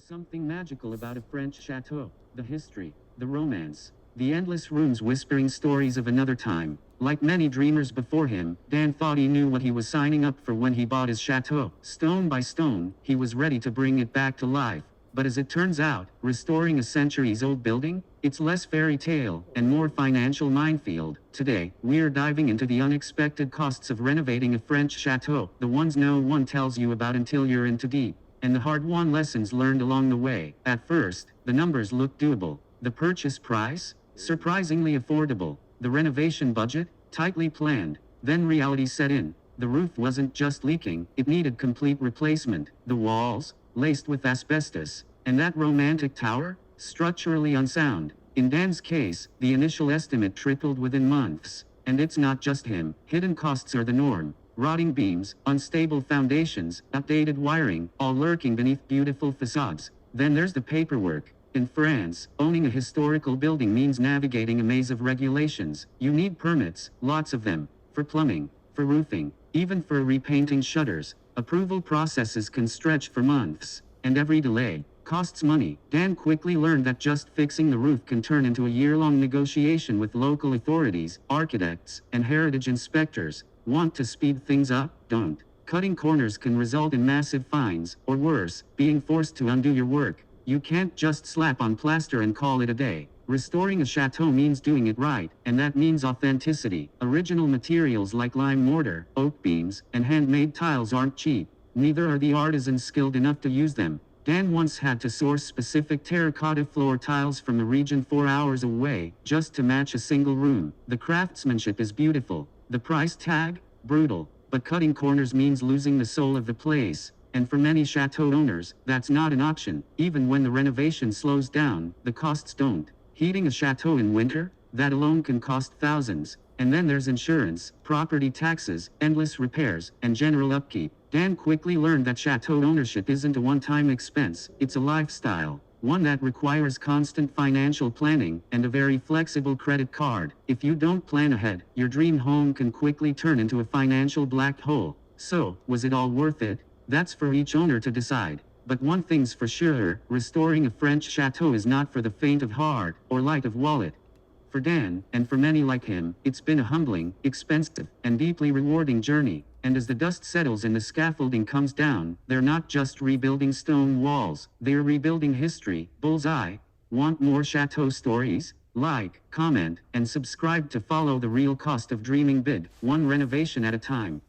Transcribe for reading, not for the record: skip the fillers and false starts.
There's something magical about a French chateau. The history, the romance, the endless rooms whispering stories of another time. Like many dreamers before him, Dan thought he knew what he was signing up for when he bought his chateau. Stone by stone, he was ready to bring it back to life. But as it turns out, restoring a centuries-old building? It's less fairy tale and more financial minefield. Today, we're diving into the unexpected costs of renovating a French chateau, the ones no one tells you about until you're in too deep, and the hard-won lessons learned along the way. At first, the numbers looked doable. The purchase price? Surprisingly affordable. The renovation budget? Tightly planned. Then reality set in. The roof wasn't just leaking, it needed complete replacement. The walls? Laced with asbestos. And that romantic tower? Structurally unsound. In Dan's case, the initial estimate tripled within months. And it's not just him. Hidden costs are the norm. Rotting beams, unstable foundations, outdated wiring, all lurking beneath beautiful facades. Then there's the paperwork. In France, owning a historical building means navigating a maze of regulations. You need permits, lots of them, for plumbing, for roofing, even for repainting shutters. Approval processes can stretch for months, and every delay costs money. Dan quickly learned that just fixing the roof can turn into a year-long negotiation with local authorities, architects, and heritage inspectors. Want to speed things up? Don't. Cutting corners can result in massive fines, or worse, being forced to undo your work. You can't just slap on plaster and call it a day. Restoring a chateau means doing it right, and that means authenticity. Original materials like lime mortar, oak beams, and handmade tiles aren't cheap. Neither are the artisans skilled enough to use them. Dan once had to source specific terracotta floor tiles from a region 4 hours away, just to match a single room. The craftsmanship is beautiful. The price tag? Brutal. But cutting corners means losing the soul of the place. And for many chateau owners, that's not an option. Even when the renovation slows down, the costs don't. Heating a chateau in winter? That alone can cost thousands. And then there's insurance, property taxes, endless repairs, and general upkeep. Dan quickly learned that chateau ownership isn't a one-time expense, it's a lifestyle. One that requires constant financial planning and a very flexible credit card. If you don't plan ahead, your dream home can quickly turn into a financial black hole. So, was it all worth it? That's for each owner to decide. But one thing's for sure, restoring a French chateau is not for the faint of heart or light of wallet. For Dan, and for many like him, it's been a humbling, expensive, and deeply rewarding journey. And as the dust settles and the scaffolding comes down, they're not just rebuilding stone walls, they're rebuilding history. Bullseye. Want more chateau stories? Like, comment, and subscribe to follow the real cost of dreaming big, one renovation at a time.